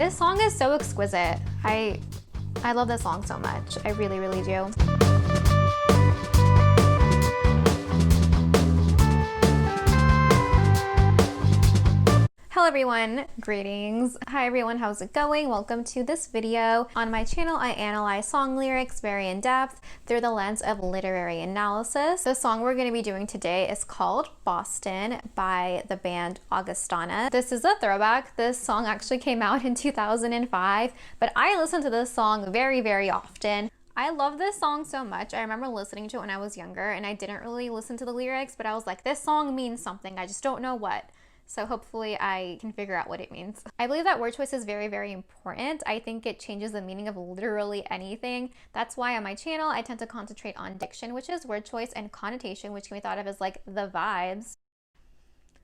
This song is so exquisite. I love this song so much. I really, really do. Hello everyone, greetings. Hi everyone, how's it going? Welcome to this video. On my channel, I analyze song lyrics very in depth through the lens of literary analysis. The song we're going to be doing today is called Boston by the band Augustana. This is a throwback. This song actually came out in 2005, but I listen to this song very, very often. I love this song so much. I remember listening to it when I was younger and I didn't really listen to the lyrics, but I was like, this song means something. I just don't know what. So hopefully I can figure out what it means. I believe that word choice is very, very important. I think it changes the meaning of literally anything. That's why on my channel, I tend to concentrate on diction, which is word choice, and connotation, which can be thought of as like the vibes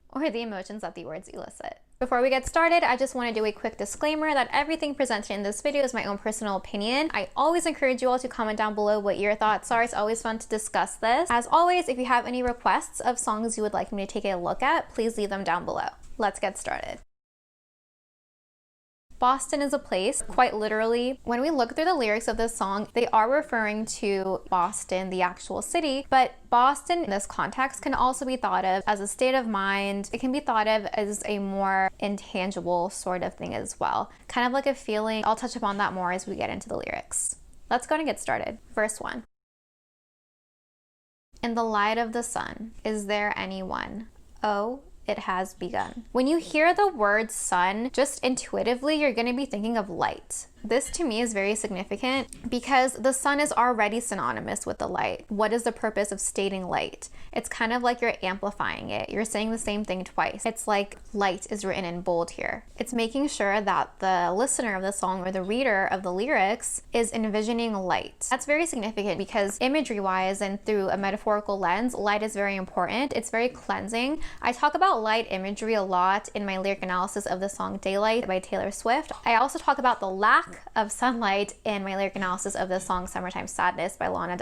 or the emotions that the words elicit. Before we get started, I just want to do a quick disclaimer that everything presented in this video is my own personal opinion. I always encourage you all to comment down below what your thoughts are. It's always fun to discuss this. As always, if you have any requests of songs you would like me to take a look at, please leave them down below. Let's get started. Boston is a place, quite literally. When we look through the lyrics of this song, they are referring to Boston, the actual city, but Boston in this context can also be thought of as a state of mind. It can be thought of as a more intangible sort of thing as well. Kind of like a feeling. I'll touch upon that more as we get into the lyrics. Let's go and get started. Verse 1. In the light of the sun, is there anyone? Oh, it has begun. When you hear the word sun, just intuitively, you're going to be thinking of light. This to me is very significant because the sun is already synonymous with the light. What is the purpose of stating light? It's kind of like you're amplifying it. You're saying the same thing twice. It's like light is written in bold here. It's making sure that the listener of the song or the reader of the lyrics is envisioning light. That's very significant because imagery wise and through a metaphorical lens, light is very important. It's very cleansing. I talk about light imagery a lot in my lyric analysis of the song Daylight by Taylor Swift. I also talk about the lack of sunlight in my lyric analysis of the song Summertime Sadness by Lana.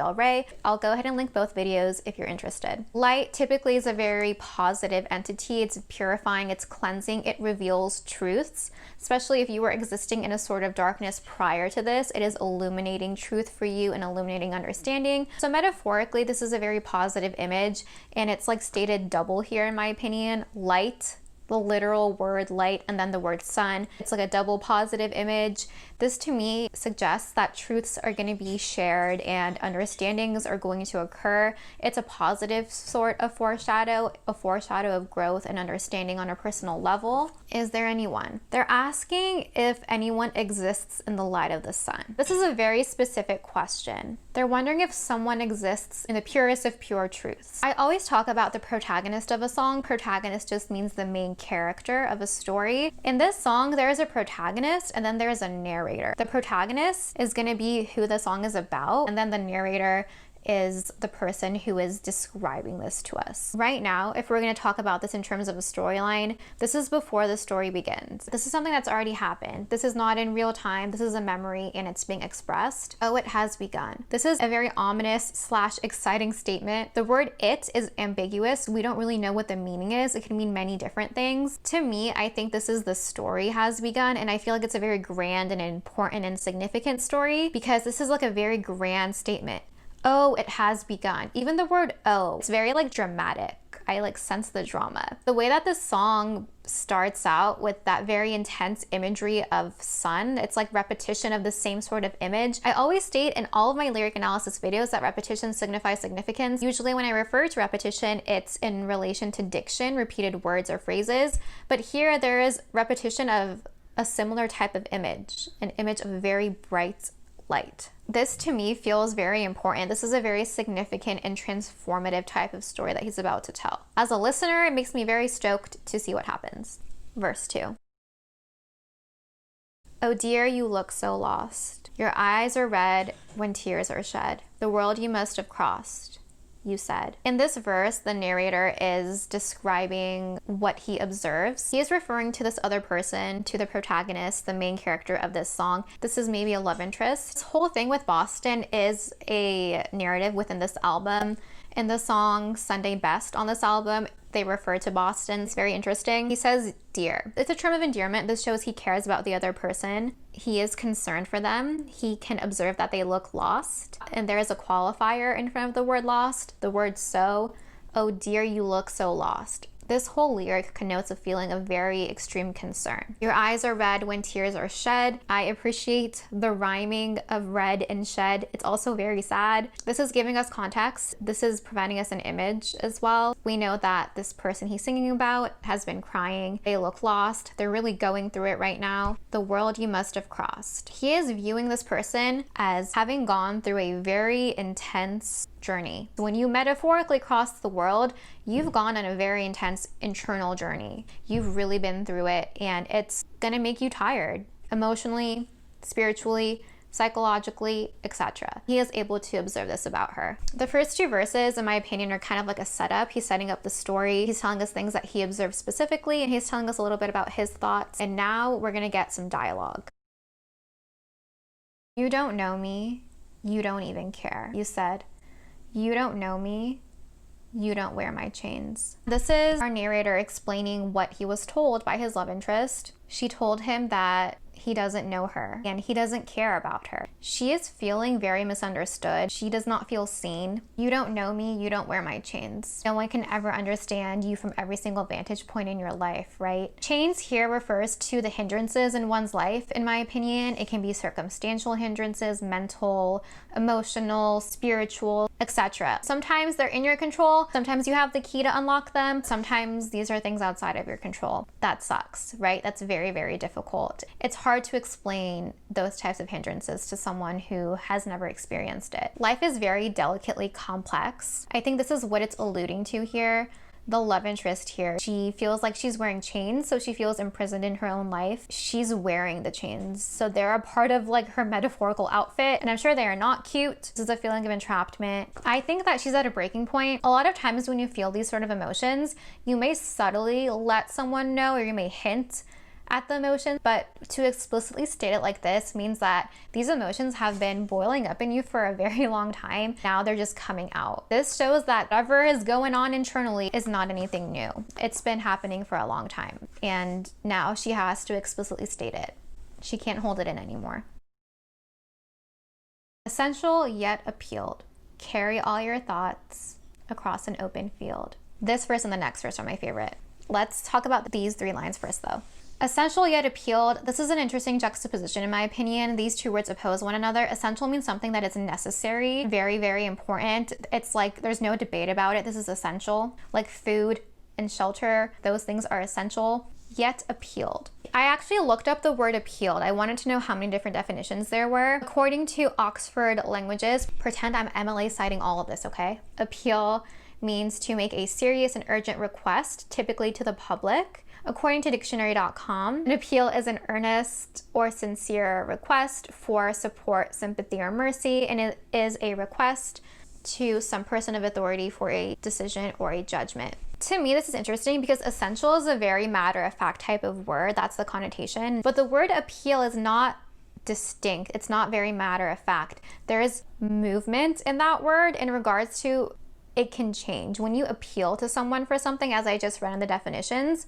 I'll go ahead and link both videos if you're interested. Light typically is a very positive entity. It's purifying, it's cleansing, it reveals truths, especially if you were existing in a sort of darkness prior to this. It is illuminating truth for you and illuminating understanding. So metaphorically, this is a very positive image, and it's like stated double here in my opinion. Light, the literal word light, and then the word sun. It's like a double positive image. This to me suggests that truths are going to be shared and understandings are going to occur. It's a positive sort of foreshadow, a foreshadow of growth and understanding on a personal level. Is there anyone? They're asking if anyone exists in the light of the sun. This is a very specific question. They're wondering if someone exists in the purest of pure truths. I always talk about the protagonist of a song. Protagonist just means the main character of a story. In this song, there is a protagonist and then there's a narrator. The protagonist is going to be who the song is about, and then the narrator is the person who is describing this to us. Right now, if we're going to talk about this in terms of a storyline, this is before the story begins. This is something that's already happened. This is not in real time. This is a memory and it's being expressed. Oh, it has begun. This is a very ominous / exciting statement. The word it is ambiguous. We don't really know what the meaning is. It can mean many different things. To me, I think this is the story has begun, and I feel like it's a very grand and important and significant story because this is like a very grand statement. Oh, it has begun. Even the word oh, it's very like dramatic. I like sense the drama. The way that this song starts out with that very intense imagery of sun, it's like repetition of the same sort of image. I always state in all of my lyric analysis videos that repetition signifies significance. Usually when I refer to repetition, it's in relation to diction, repeated words or phrases. But here there is repetition of a similar type of image, an image of very bright light. This to me feels very important. This is a very significant and transformative type of story that he's about to tell. As a listener, it makes me very stoked to see what happens. Verse 2. Oh dear, you look so lost. Your eyes are red when tears are shed. The world you must have crossed. You said. In this verse, the narrator is describing what he observes. He is referring to this other person, to the protagonist, the main character of this song. This is maybe a love interest. This whole thing with Boston is a narrative within this album. In the song Sunday Best on this album, they refer to Boston. It's very interesting. He says dear. It's a term of endearment. This shows he cares about the other person. He is concerned for them. He can observe that they look lost. And there is a qualifier in front of the word lost, the word so. Oh dear, you look so lost. This whole lyric connotes a feeling of very extreme concern. Your eyes are red when tears are shed. I appreciate the rhyming of red and shed. It's also very sad. This is giving us context. This is providing us an image as well. We know that this person he's singing about has been crying. They look lost. They're really going through it right now. The world you must have crossed. He is viewing this person as having gone through a very intense journey. When you metaphorically cross the world, you've gone on a very intense internal journey. You've really been through it, and it's gonna make you tired emotionally, spiritually, psychologically, etc. He is able to observe this about her. The first two verses, in my opinion, are kind of like a setup. He's setting up the story. He's telling us things that he observed specifically, and he's telling us a little bit about his thoughts. And now we're gonna get some dialogue. You don't know me. You don't even care. You said, you don't know me, you don't wear my chains. This is our narrator explaining what he was told by his love interest. She told him that he doesn't know her and he doesn't care about her. She is feeling very misunderstood. She does not feel seen. You don't know me, you don't wear my chains. No one can ever understand you from every single vantage point in your life, right? Chains here refers to the hindrances in one's life, in my opinion. It can be circumstantial hindrances, mental, emotional, spiritual, etc. Sometimes they're in your control. Sometimes you have the key to unlock them. Sometimes these are things outside of your control. That sucks, right? That's very, very difficult. It's hard to explain those types of hindrances to someone who has never experienced it. Life is very delicately complex. I think this is what it's alluding to here. The love interest here, she feels like she's wearing chains, so she feels imprisoned in her own life. She's wearing the chains, so they're a part of like her metaphorical outfit, and I'm sure they are not cute. This is a feeling of entrapment. I think that she's at a breaking point. A lot of times when you feel these sort of emotions, you may subtly let someone know, or you may hint at the emotion, but to explicitly state it like this means that these emotions have been boiling up in you for a very long time. Now they're just coming out. This shows that whatever is going on internally is not anything new. It's been happening for a long time, and now she has to explicitly state it. She can't hold it in anymore. Essential yet appealed. Carry all your thoughts across an open field. This verse and the next verse are my favorite. Let's talk about these three lines first though. Essential yet appealed. This is an interesting juxtaposition in my opinion. These two words oppose one another. Essential means something that is necessary, very, very important. It's like there's no debate about it. This is essential. Like food and shelter, those things are essential. Yet appealed. I actually looked up the word appealed. I wanted to know how many different definitions there were. According to Oxford Languages, pretend I'm MLA citing all of this, okay? Appeal means to make a serious and urgent request, typically to the public. According to dictionary.com, an appeal is an earnest or sincere request for support, sympathy, or mercy, and it is a request to some person of authority for a decision or a judgment. To me, this is interesting because essential is a very matter-of-fact type of word. That's the connotation. But the word appeal is not distinct. It's not very matter-of-fact. There is movement in that word in regards to it can change. When you appeal to someone for something, as I just read in the definitions,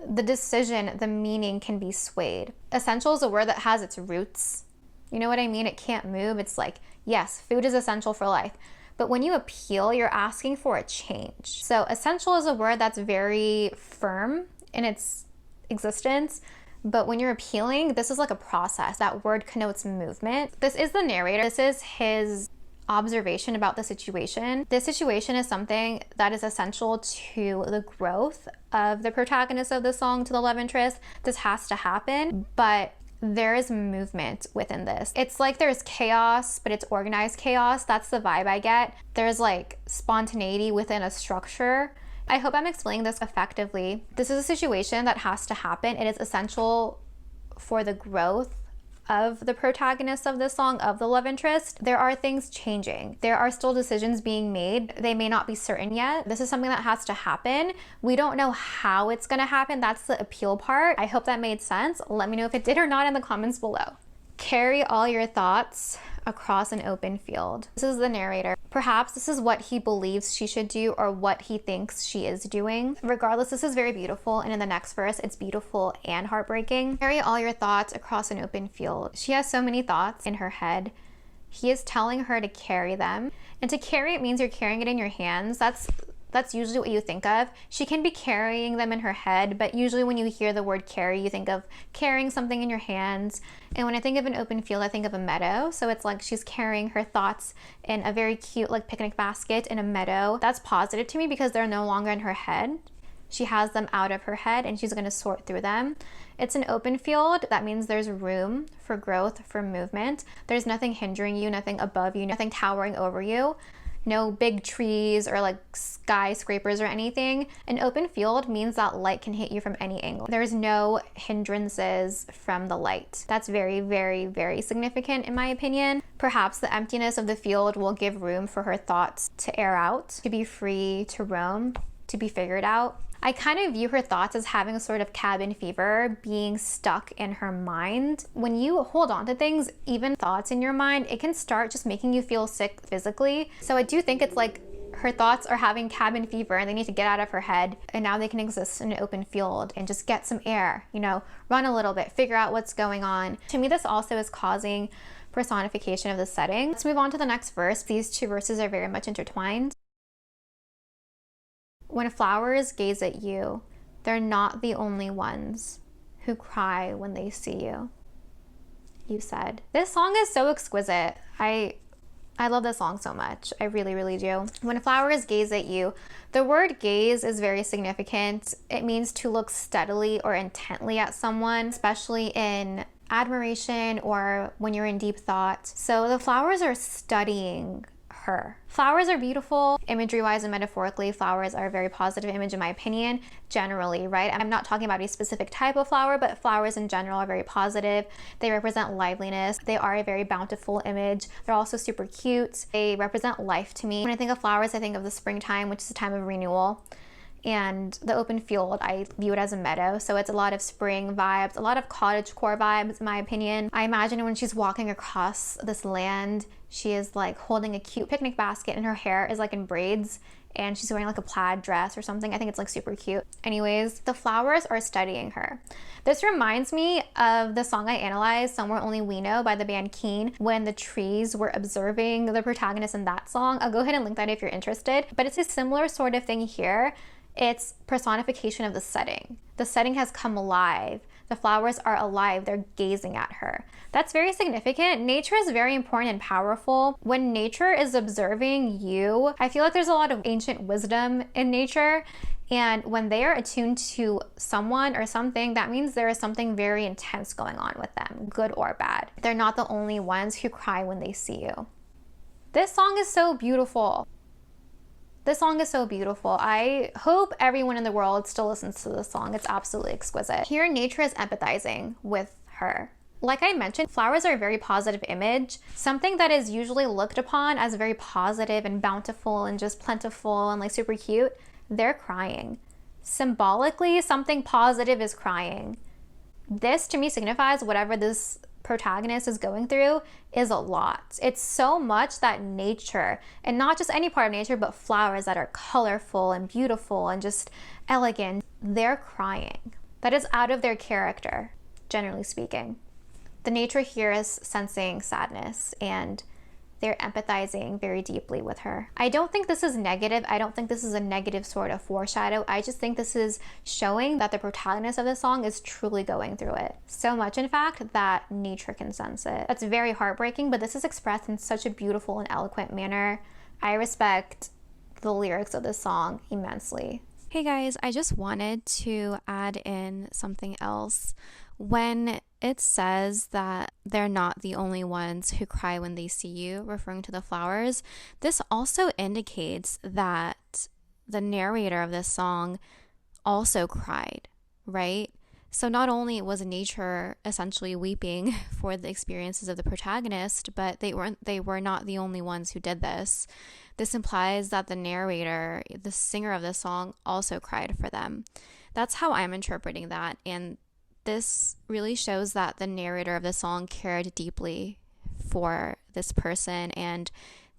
the decision, the meaning can be swayed. Essential is a word that has its roots. You know what I mean? It can't move. It's like, yes, food is essential for life. But when you appeal, you're asking for a change. So essential is a word that's very firm in its existence. But when you're appealing, this is like a process. That word connotes movement. This is the narrator. This is his observation about the situation. This situation is something that is essential to the growth of the protagonist of the song, to the love interest. This has to happen, but there is movement within this. It's like there's chaos, but it's organized chaos. That's the vibe I get. There's like spontaneity within a structure. I hope I'm explaining this effectively. This is a situation that has to happen. It is essential for the growth of the protagonist of this song, of the love interest. There are things changing. There are still decisions being made. They may not be certain yet. This is something that has to happen. We don't know how it's gonna happen. That's the appeal part. I hope that made sense. Let me know if it did or not in the comments below. Carry all your thoughts across an open field. This is the narrator. Perhaps this is what he believes she should do or what he thinks she is doing. Regardless, this is very beautiful, and in the next verse, it's beautiful and heartbreaking. Carry all your thoughts across an open field. She has so many thoughts in her head. He is telling her to carry them. And to carry, it means you're carrying it in your hands. That's usually what you think of. She can be carrying them in her head, but usually when you hear the word carry, you think of carrying something in your hands. And when I think of an open field, I think of a meadow. So it's like she's carrying her thoughts in a very cute like picnic basket in a meadow. That's positive to me because they're no longer in her head. She has them out of her head and she's going to sort through them. It's an open field. That means there's room for growth, for movement. There's nothing hindering you, nothing above you, nothing towering over you. No big trees or like skyscrapers or anything. An open field means that light can hit you from any angle. There's no hindrances from the light. That's very, very, very significant in my opinion. Perhaps the emptiness of the field will give room for her thoughts to air out, to be free to roam, to be figured out. I kind of view her thoughts as having a sort of cabin fever, being stuck in her mind. When you hold on to things, even thoughts in your mind, it can start just making you feel sick physically. So I do think it's like her thoughts are having cabin fever and they need to get out of her head, and now they can exist in an open field and just get some air, you know, run a little bit, figure out what's going on. To me, this also is causing personification of the setting. Let's move on to the next verse. These two verses are very much intertwined. When flowers gaze at you, they're not the only ones who cry when they see you. You said. This song is so exquisite. I love this song so much. I really, really do. When flowers gaze at you, the word gaze is very significant. It means to look steadily or intently at someone, especially in admiration or when you're in deep thought. So the flowers are studying her. Flowers are beautiful, imagery-wise and metaphorically. Flowers are a very positive image in my opinion, generally, right? I'm not talking about a specific type of flower, but flowers in general are very positive. They represent liveliness. They are a very bountiful image. They're also super cute. They represent life to me. When I think of flowers, I think of the springtime, which is a time of renewal. And the open field, I view it as a meadow. So it's a lot of spring vibes, a lot of cottagecore vibes, in my opinion. I imagine when she's walking across this land, she is like holding a cute picnic basket and her hair is like in braids and she's wearing like a plaid dress or something. I think it's like super cute. Anyways, the flowers are studying her. This reminds me of the song I analyzed, Somewhere Only We Know by the band Keane, when the trees were observing the protagonist in that song. I'll go ahead and link that if you're interested. But it's a similar sort of thing here. It's personification of the setting. The setting has come alive. The flowers are alive. They're gazing at her. That's very significant. Nature is very important and powerful. When nature is observing you, I feel like there's a lot of ancient wisdom in nature. And when they are attuned to someone or something, that means there is something very intense going on with them, good or bad. They're not the only ones who cry when they see you. This song is so beautiful. This song is so beautiful. I hope everyone in the world still listens to this song. It's absolutely exquisite. Here, nature is empathizing with her. Like I mentioned, flowers are a very positive image, something that is usually looked upon as very positive and bountiful and just plentiful and like super cute. They're crying. Symbolically, something positive is crying. This to me signifies whatever this protagonist is going through is a lot. It's so much that nature, and not just any part of nature, but flowers that are colorful and beautiful and just elegant, they're crying. That is out of their character, generally speaking. The nature here is sensing sadness and they're empathizing very deeply with her. I don't think this is negative. I don't think this is a negative sort of foreshadow. I just think this is showing that the protagonist of the song is truly going through it. So much, in fact, that nature can sense it. That's very heartbreaking, but this is expressed in such a beautiful and eloquent manner. I respect the lyrics of this song immensely. Hey guys, I just wanted to add in something else. When it says that they're not the only ones who cry when they see you, referring to the flowers, this also indicates that the narrator of this song also cried, right? So not only was nature essentially weeping for the experiences of the protagonist, but they were not the only ones who did this. This implies that the narrator, the singer of this song, also cried for them. That's how I'm interpreting that, and This really shows that the narrator of the song cared deeply for this person and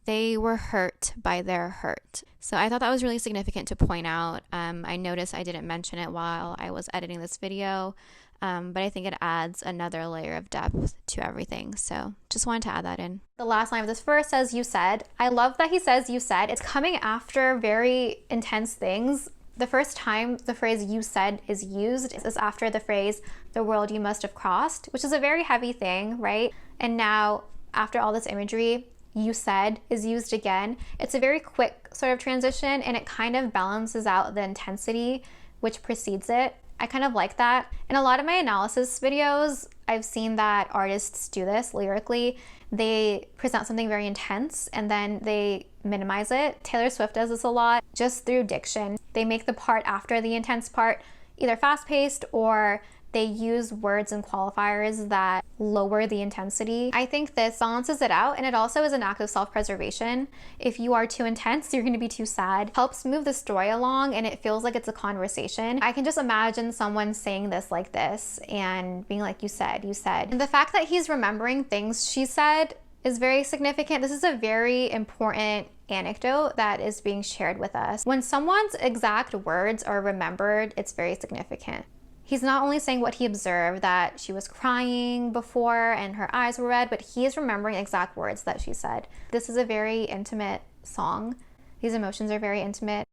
they were hurt by their hurt. So I thought that was really significant to point out. I noticed I didn't mention it while I was editing this video, but I think it adds another layer of depth to everything. So just wanted to add that in. The last line of this verse says, "You said." I love that he says, "You said." It's coming after very intense things. The first time the phrase "you said" is used is after the phrase "the world you must have crossed," which is a very heavy thing, right? And now, after all this imagery, "you said" is used again. It's a very quick sort of transition and it kind of balances out the intensity which precedes it. I kind of like that. In a lot of my analysis videos, I've seen that artists do this lyrically. They present something very intense and then they minimize it. Taylor Swift does this a lot, just through diction. They make the part after the intense part either fast-paced or they use words and qualifiers that lower the intensity. I think this balances it out, and it also is an act of self-preservation. If you are too intense, you're gonna be too sad. Helps move the story along, and it feels like it's a conversation. I can just imagine someone saying this like this and being like, "You said, you said." And the fact that he's remembering things she said is very significant. This is a very important anecdote that is being shared with us. When someone's exact words are remembered, it's very significant. He's not only saying what he observed, that she was crying before and her eyes were red, but he is remembering exact words that she said. This is a very intimate song. These emotions are very intimate.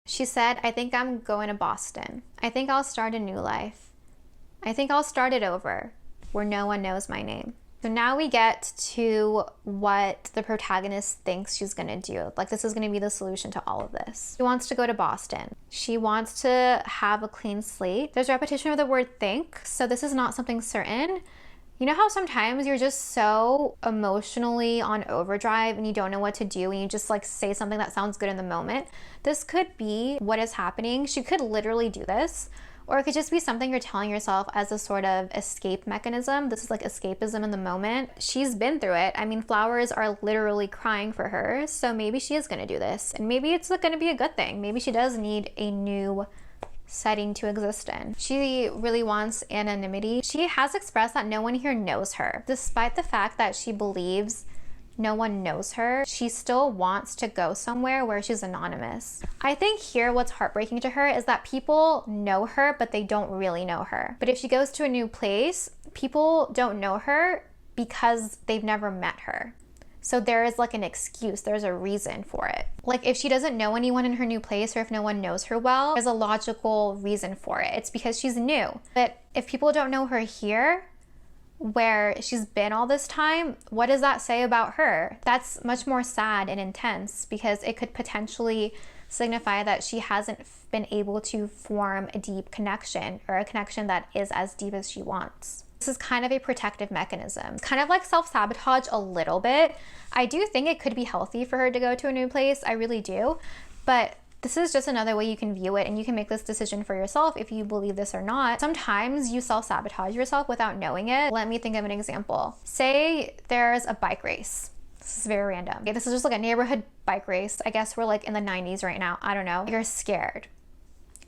She said, "I think I'm going to Boston. I think I'll start a new life. I think I'll start it over, where no one knows my name." So now we get to what the protagonist thinks she's gonna do. Like, this is gonna be the solution to all of this. She wants to go to Boston. She wants to have a clean slate. There's repetition of the word think, so this is not something certain. You know how sometimes you're just so emotionally on overdrive and you don't know what to do and you just like say something that sounds good in the moment? This could be what is happening. She could literally do this. Or it could just be something you're telling yourself as a sort of escape mechanism. This is like escapism in the moment. She's been through it. I mean, flowers are literally crying for her. So maybe she is gonna do this. And maybe it's gonna be a good thing. Maybe she does need a new setting to exist in. She really wants anonymity. She has expressed that no one here knows her. Despite the fact that she believes no one knows her, she still wants to go somewhere where she's anonymous. I think here what's heartbreaking to her is that people know her, but they don't really know her. But if she goes to a new place, people don't know her because they've never met her. So there is like an excuse, there's a reason for it. Like if she doesn't know anyone in her new place or if no one knows her well, there's a logical reason for it. It's because she's new. But if people don't know her here, where she's been all this time, what does that say about her? That's much more sad and intense because it could potentially signify that she hasn't been able to form a deep connection or a connection that is as deep as she wants. This is kind of a protective mechanism. It's kind of like self-sabotage a little bit. I do think it could be healthy for her to go to a new place. I really do. But this is just another way you can view it, and you can make this decision for yourself if you believe this or not. Sometimes you self-sabotage yourself without knowing it. Let me think of an example. Say there's a bike race. This is very random. Okay, this is just like a neighborhood bike race. I guess we're like in the 90s right now. I don't know. You're scared.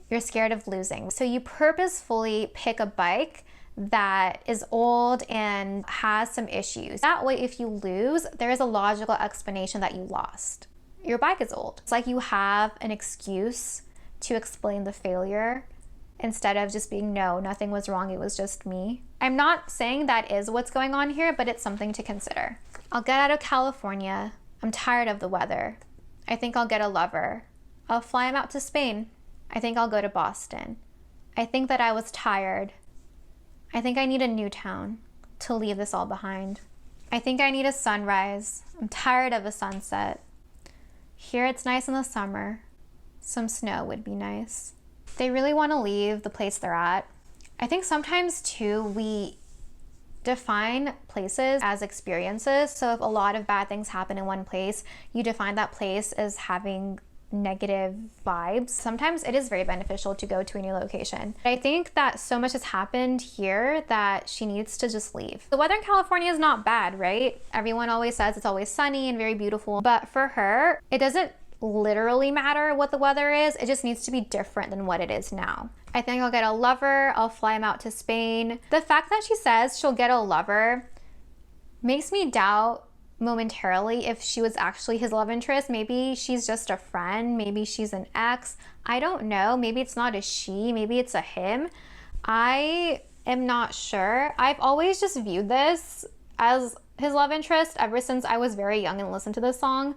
You're scared of losing. So you purposefully pick a bike that is old and has some issues. That way, if you lose, there is a logical explanation that you lost. Your bike is old. It's like you have an excuse to explain the failure instead of just being, no, nothing was wrong, it was just me. I'm not saying that is what's going on here, but it's something to consider. I'll get out of California. I'm tired of the weather. I think I'll get a lover. I'll fly him out to Spain. I think I'll go to Boston. I think that I was tired. I think I need a new town to leave this all behind. I think I need a sunrise. I'm tired of a sunset. Here it's nice in the summer. Some snow would be nice. They really want to leave the place they're at. I think sometimes too, we define places as experiences. So if a lot of bad things happen in one place, you define that place as having negative vibes. Sometimes it is very beneficial to go to a new location. But I think that so much has happened here that she needs to just leave. The weather in California is not bad, right? Everyone always says it's always sunny and very beautiful, but for her, it doesn't literally matter what the weather is. It just needs to be different than what it is now. I think I'll get a lover, I'll fly him out to Spain. The fact that she says she'll get a lover makes me doubt momentarily if she was actually his love interest. Maybe she's just a friend, maybe she's an ex. I don't know. Maybe it's not a she, maybe it's a him. I am not sure. I've always just viewed this as his love interest ever since I was very young and listened to this song.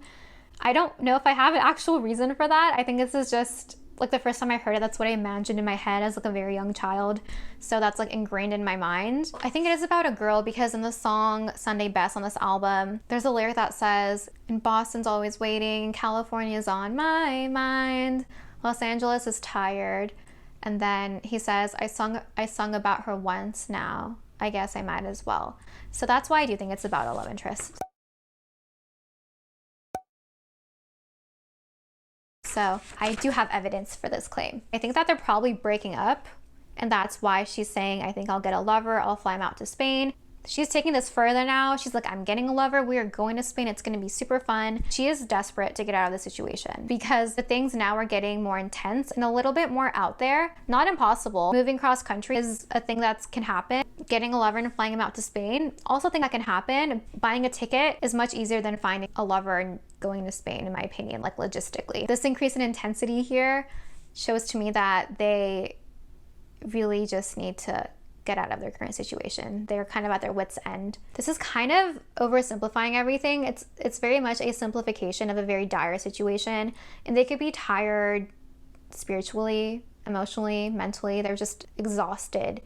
I don't know if I have an actual reason for that. I think this is just like the first time I heard it, that's what I imagined in my head as like a very young child. So that's like ingrained in my mind. I think it is about a girl because in the song Sunday Best on this album, there's a lyric that says, "And Boston's always waiting, California's on my mind, Los Angeles is tired." And then he says, I sung about her once now, I guess I might as well. So that's why I do think it's about a love interest. So I do have evidence for this claim. I think that they're probably breaking up, and that's why she's saying, I think I'll get a lover, I'll fly him out to Spain. She's taking this further now. She's like, I'm getting a lover, we are going to Spain, it's gonna be super fun. She is desperate to get out of the situation because the things now are getting more intense and a little bit more out there. Not impossible. Moving cross country is a thing that can happen. Getting a lover and flying him out to Spain, also a thing that can happen. Buying a ticket is much easier than finding a lover and going to Spain, in my opinion, like logistically. This increase in intensity here shows to me that they really just need to get out of their current situation. They're kind of at their wits' end. This is kind of oversimplifying everything. It's very much a simplification of a very dire situation, and they could be tired spiritually, emotionally, mentally. They're just exhausted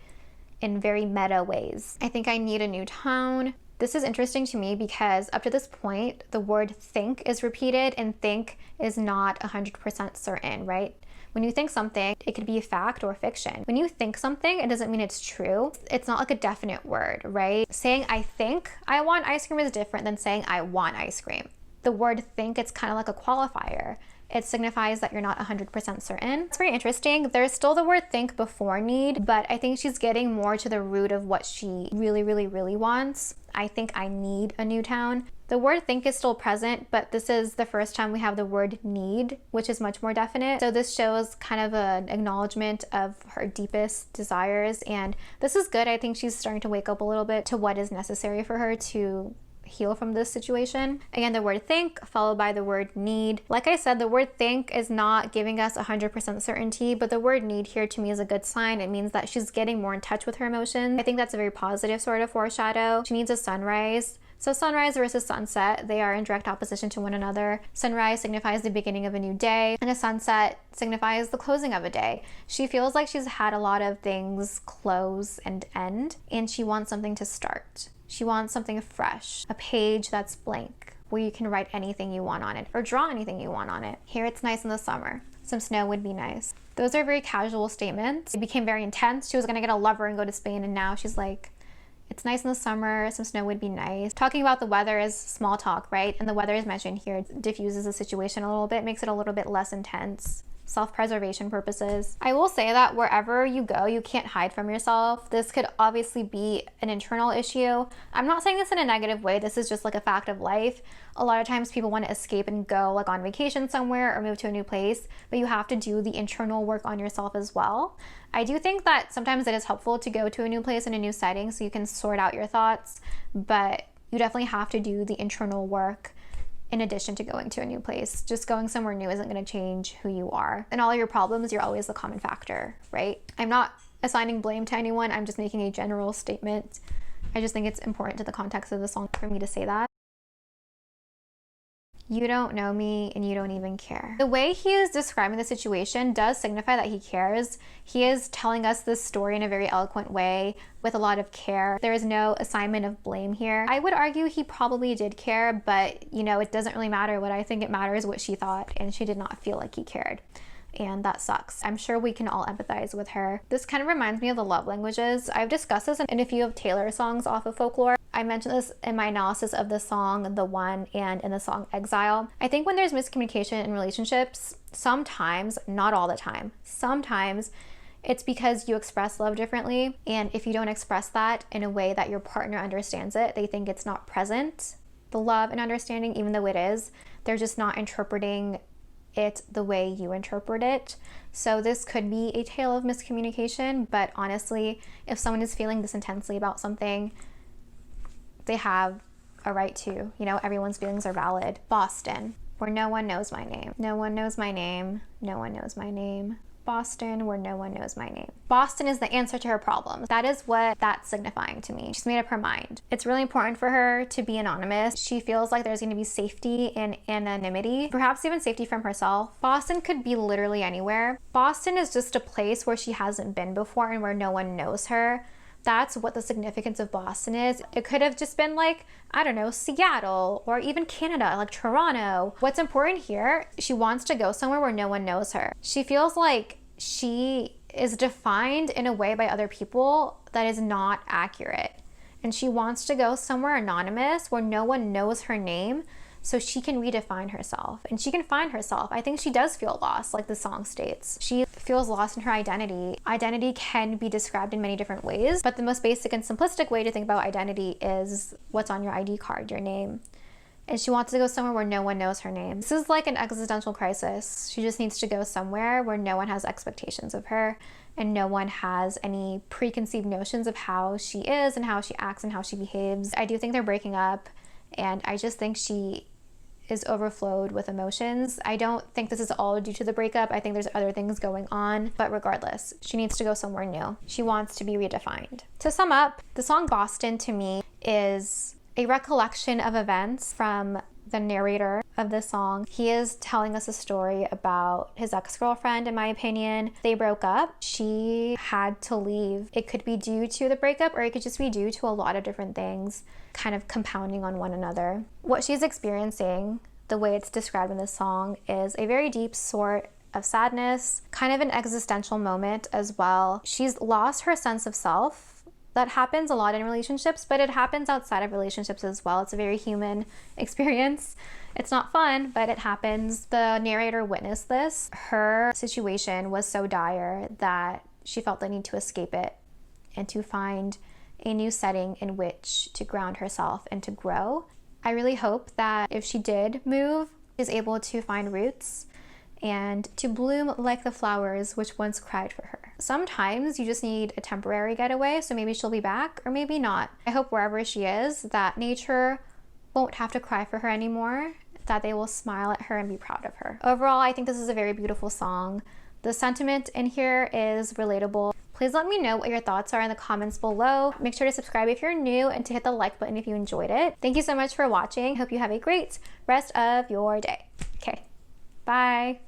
in very meta ways. I think I need a new tone. This is interesting to me because up to this point, the word think is repeated, and think is not 100% certain, right? When you think something, it could be a fact or fiction. When you think something, it doesn't mean it's true. It's not like a definite word, right? Saying I think I want ice cream is different than saying I want ice cream. The word think, it's kind of like a qualifier. It signifies that you're not 100% certain. It's very interesting. There's still the word think before need, but I think she's getting more to the root of what she really, really, really wants. I think I need a new town. The word think is still present, but this is the first time we have the word need, which is much more definite. So this shows kind of an acknowledgement of her deepest desires, and this is good. I think she's starting to wake up a little bit to what is necessary for her to heal from this situation. Again, the word think followed by the word need. Like I said, the word think is not giving us 100% certainty, but the word need here to me is a good sign. It means that she's getting more in touch with her emotions. I think that's a very positive sort of foreshadow. She needs a sunrise. So sunrise versus sunset, they are in direct opposition to one another. Sunrise signifies the beginning of a new day, and a sunset signifies the closing of a day. She feels like she's had a lot of things close and end, and she wants something to start. She wants something fresh, a page that's blank, where you can write anything you want on it or draw anything you want on it. Here it's nice in the summer. Some snow would be nice. Those are very casual statements. It became very intense. She was gonna get a lover and go to Spain, and now she's like, it's nice in the summer, some snow would be nice. Talking about the weather is small talk, right? And the weather is mentioned here. It diffuses the situation a little bit, makes it a little bit less intense. Self-preservation purposes. I will say that wherever you go, you can't hide from yourself. This could obviously be an internal issue. I'm not saying this in a negative way. This is just like a fact of life. A lot of times people want to escape and go like on vacation somewhere or move to a new place, but you have to do the internal work on yourself as well. I do think that sometimes it is helpful to go to a new place in a new setting so you can sort out your thoughts, but you definitely have to do the internal work in addition to going to a new place. Just going somewhere new isn't going to change who you are. In all of your problems, you're always the common factor, right? I'm not assigning blame to anyone. I'm just making a general statement. I just think it's important to the context of the song for me to say that. You don't know me and you don't even care. The way he is describing the situation does signify that he cares. He is telling us this story in a very eloquent way with a lot of care. There is no assignment of blame here. I would argue he probably did care, but you know, it doesn't really matter what I think. It matters what she thought, and she did not feel like he cared. And that sucks. I'm sure we can all empathize with her. This kind of reminds me of the love languages. I've discussed this in a few of Taylor's songs off of Folklore. I mentioned this in my analysis of the song The One and in the song Exile. I think when there's miscommunication in relationships, sometimes, not all the time, sometimes it's because you express love differently. And if you don't express that in a way that your partner understands it, they think it's not present, the love and understanding, even though it is, they're just not interpreting it the way you interpret it. So this could be a tale of miscommunication, but honestly, if someone is feeling this intensely about something, they have a right to, you know, everyone's feelings are valid. Boston, where no one knows my name. No one knows my name. No one knows my name. Boston, where no one knows my name. Boston is the answer to her problems. That is what that's signifying to me. She's made up her mind. It's really important for her to be anonymous. She feels like there's going to be safety in anonymity, perhaps even safety from herself. Boston could be literally anywhere. Boston is just a place where she hasn't been before and where no one knows her. That's what the significance of Boston is. It could have just been like, I don't know, Seattle or even Canada, like Toronto. What's important here, she wants to go somewhere where no one knows her. She feels like she is defined in a way by other people that is not accurate. And she wants to go somewhere anonymous where no one knows her name so she can redefine herself and she can find herself. I think she does feel lost, like the song states. She feels lost in her identity. Identity can be described in many different ways, but the most basic and simplistic way to think about identity is what's on your ID card, your name. And she wants to go somewhere where no one knows her name. This is like an existential crisis. She just needs to go somewhere where no one has expectations of her and no one has any preconceived notions of how she is and how she acts and how she behaves. I do think they're breaking up, and I just think she is overflowed with emotions. I don't think this is all due to the breakup. I think there's other things going on, but regardless, she needs to go somewhere new. She wants to be redefined. To sum up, the song Boston to me is a recollection of events from the narrator of the song. He is telling us a story about his ex-girlfriend, in my opinion. They broke up. She had to leave. It could be due to the breakup, or it could just be due to a lot of different things kind of compounding on one another. What she's experiencing, the way it's described in this song, is a very deep sort of sadness, kind of an existential moment as well. She's lost her sense of self. That happens a lot in relationships, but it happens outside of relationships as well. It's a very human experience. It's not fun, but it happens. The narrator witnessed this. Her situation was so dire that she felt the need to escape it and to find a new setting in which to ground herself and to grow. I really hope that if she did move, she's able to find roots and to bloom like the flowers which once cried for her. Sometimes you just need a temporary getaway, so maybe she'll be back or maybe not. I hope wherever she is, that nature won't have to cry for her anymore, that they will smile at her and be proud of her. Overall, I think this is a very beautiful song. The sentiment in here is relatable. Please let me know what your thoughts are in the comments below. Make sure to subscribe if you're new and to hit the like button if you enjoyed it. Thank you so much for watching. Hope you have a great rest of your day. Okay, bye.